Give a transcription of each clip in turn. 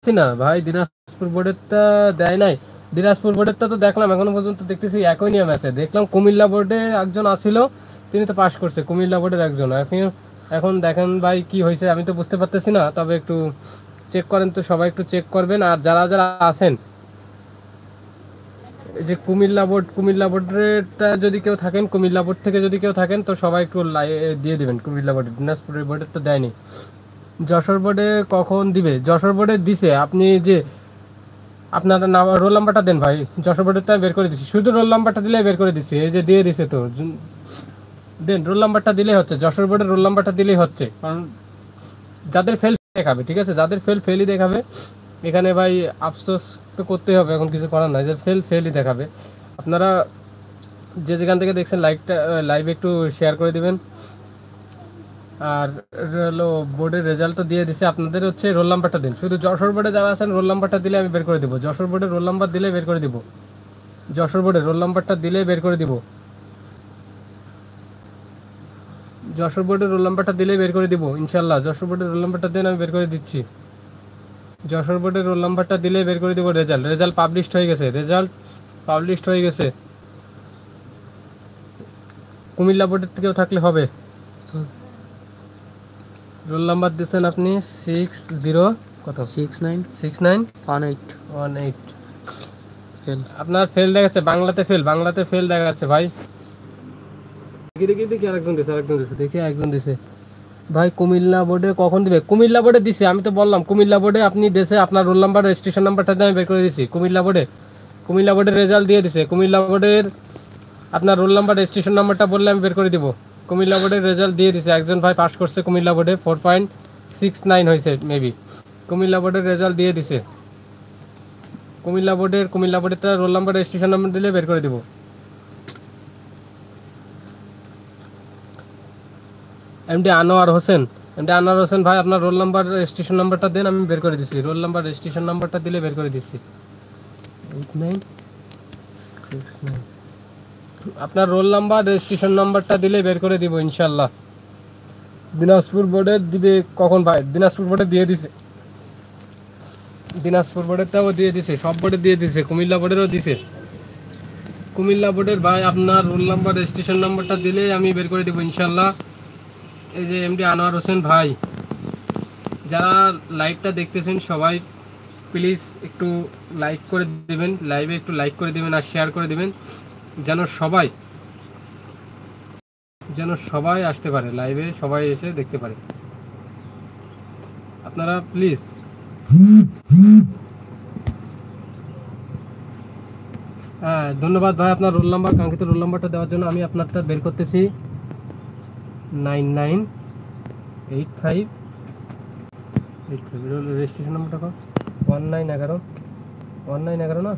না ভাই, দিনাজপুর বোর্ডেরটা দেয় নাই। দিনাজপুর বোর্ডেরটা তো দেখলাম, এখনো পর্যন্ত দেখতেছি একই নিয়ম আছে। দেখলাম কুমিল্লা বোর্ডে একজন আসছিল, তিনি তো পাশ করছে, কুমিল্লা বোর্ডের একজন। এখন এখন দেখেন ভাই কি হয়েছে, আমি তো বুঝতে পারতেছি না। তবে একটু চেক করেন তো, সবাই একটু চেক করবেন। আর যারা যারা আছেন, এই যে কুমিল্লা বোর্ডেরটা যদি কেউ থাকেন, কুমিল্লা বোর্ড থেকে যদি কেউ থাকেন, তো সবাই একটু দিয়ে দিবেন কুমিল্লা বোর্ডে। দিনাজপুরের বোর্ডের তো দেয়নি। যশোর বোর্ডে কখন দিবে? যশোর বোর্ডে দিছে। আপনি যে আপনার নাম রোল নাম্বারটা দেন ভাই। যশোর বোর্ডেরটা বের করে দিচ্ছি, শুধু রোল নাম্বারটা দিলে বের করে দিচ্ছি। এই যে দিয়ে দিছে তো, দেন রোল নাম্বারটা দিলেই হচ্ছে। যশোর বোর্ডের রোল নাম্বারটা দিলেই হচ্ছে। কারণ যাদের ফেল দেখাবে, ঠিক আছে, যাদের ফেলই দেখাবে। এখানে ভাই আফসোস তো করতেই হবে, এখন কিছু করার নাই। যে ফেলই দেখাবে। আপনারা যে যেখান থেকে দেখছেন লাইভে একটু শেয়ার করে দিবেন। আর হলো বোর্ডের রেজাল্ট তো দিয়ে দিছে, আপনাদের হচ্ছে রোল নাম্বারটা দিন। শুধু যশোর বোর্ডে যারা আছেন রোল নাম্বারটা দিলে আমি বের করে দেবো। যশোর বোর্ডের রোল নাম্বার দিলে বের করে দিব। যশোর বোর্ডের রোল নাম্বারটা দিলে বের করে দিব। যশোর বোর্ডের রোল নাম্বারটা দিলেই বের করে দিব ইনশাল্লাহ। যশোর বোর্ডের রোল নাম্বারটা দেন, আমি বের করে দিচ্ছি। যশোর বোর্ডের রোল নাম্বারটা দিলেই বের করে দিব। রেজাল্ট পাবলিশড হয়ে গেছে। কুমিল্লা বোর্ডের থেকেও থাকলে হবে। রোল নাম্বার দিচ্ছেন আপনি 60 কত 6918। আপনার ফেল দেখাচ্ছে, বাংলাতে ফেল দেখাচ্ছে ভাই। দেখি একজন দিছে ভাই। কুমিল্লা বোর্ডে কখন দিবে? কুমিল্লা বোর্ডে দিছে, আমি তো বললাম কুমিল্লা বোর্ডে আপনি দেশে আপনার রোল নাম্বার রেজিস্ট্রেশন নাম্বারটা দিয়ে আমি বের করে দিছি। কুমিল্লা বোর্ডের রেজাল্ট দিয়ে দিছে। কুমিল্লা বোর্ডের আপনার রোল নাম্বার রেজিস্ট্রেশন নাম্বারটা বললে আমি বের করে দিব। কুমিল্লা বোর্ডের রেজাল্ট দিয়ে দিছে, একজন ভাই পাস করছে কুমিল্লা বোর্ডে, 4.69 হয়েছে মেবি। কুমিল্লা বোর্ডের রেজাল্ট দিয়ে দিছে। কুমিল্লা বোর্ডেরটা রোল নাম্বার রেজিস্ট্রেশন নাম্বার দিলে বের করে দিব। এমডি আনোয়ার হোসেন ভাই, আপনার রোল নাম্বার রেজিস্ট্রেশন নাম্বারটা দেন, আমি বের করে দিচ্ছি। রোল নাম্বার রেজিস্ট্রেশন নাম্বারটা দিলে বের করে দিচ্ছি। 8969। আপনার রোল নাম্বার রেজিস্ট্রেশন নাম্বারটা দিলে বের করে দিব ইনশাল্লাহ। দিনাজপুর বোর্ডে দিবে কখন ভাই? দিনাজপুর বোর্ডে দিয়ে দিছে। দিনাজপুর বোর্ডেরটাও দিয়ে দিছে, সব বোর্ডে দিয়ে দিছে, কুমিল্লা বোর্ডেরও দিছে। কুমিল্লা বোর্ডের ভাই আপনার রোল নাম্বার রেজিস্ট্রেশন নাম্বারটা দিলে আমি বের করে দিব ইনশাল্লাহ। এই যে এমডি আনোয়ার হোসেন ভাই, যারা লাইভটা দেখতেছেন সবাই প্লিজ একটু লাইক করে দেবেন, লাইভে একটু লাইক করে দেবেন আর শেয়ার করে দেবেন, যেন সবাই আসতে পারে লাইভে, সবাই এসে দেখতে পারে। আপনারা প্লিজ। হ্যাঁ ধন্যবাদ ভাই, আপনার রোল নাম্বার, কাঙ্ক্ষিত রোল নাম্বারটা দেওয়ার জন্য। আমি আপনারটা বের করতেছি। 9985 রেজিস্ট্রেশন নাম্বারটা কত? 1911 না?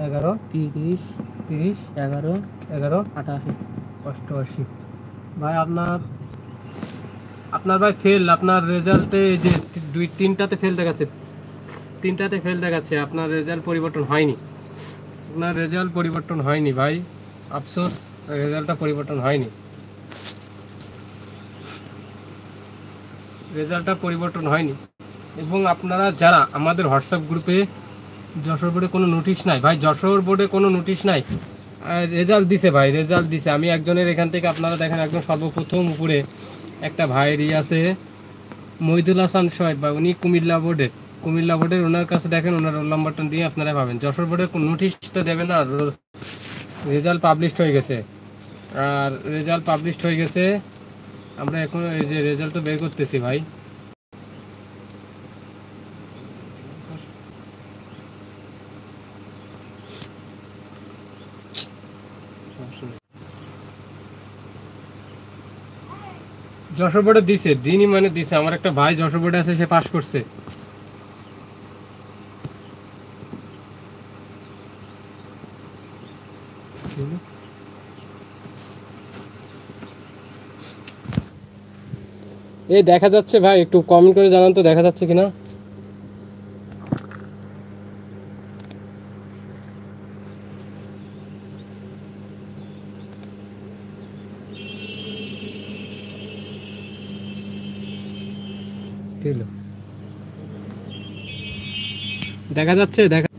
11 30 11 88 ভাই। আপনার ভাই ফেল, আপনার রেজাল্টে যে তিনটাতে ফেল দেখাচ্ছে। আপনার রেজাল্ট পরিবর্তন হয়নি ভাই, আফসোস, রেজাল্টটা পরিবর্তন হয়নি। এবং আপনারা যারা আমাদের হোয়াটসঅ্যাপ গ্রুপে, যশোর বোর্ডে কোনো নোটিশ নাই ভাই, রেজাল্ট দিছে। আমি একজনের এখান থেকে, আপনারা দেখেন একদম সর্বপ্রথম উপরে একটা ভাইয়েরই আছে, মহিদুল হাসান সোহেব ভাই, উনি কুমিল্লা বোর্ডের ওনার কাছে দেখেন, ওনার রোল নাম্বারটা দিয়ে আপনারা পাবেন। যশোর বোর্ডের কোনো নোটিশ তো দেবে না, রেজাল্ট পাবলিশড হয়ে গেছে। আমরা এখন এই যে রেজাল্ট বের করতেছি ভাই। যশোর বোর্ডে দিছে, আমার একটা ভাই যশোর বোর্ডে আছে, সে পাস করছে। এই দেখা যাচ্ছে ভাই, একটু কমেন্ট করে জানান তো দেখা যাচ্ছে কিনা। দেখা যাচ্ছে দেখা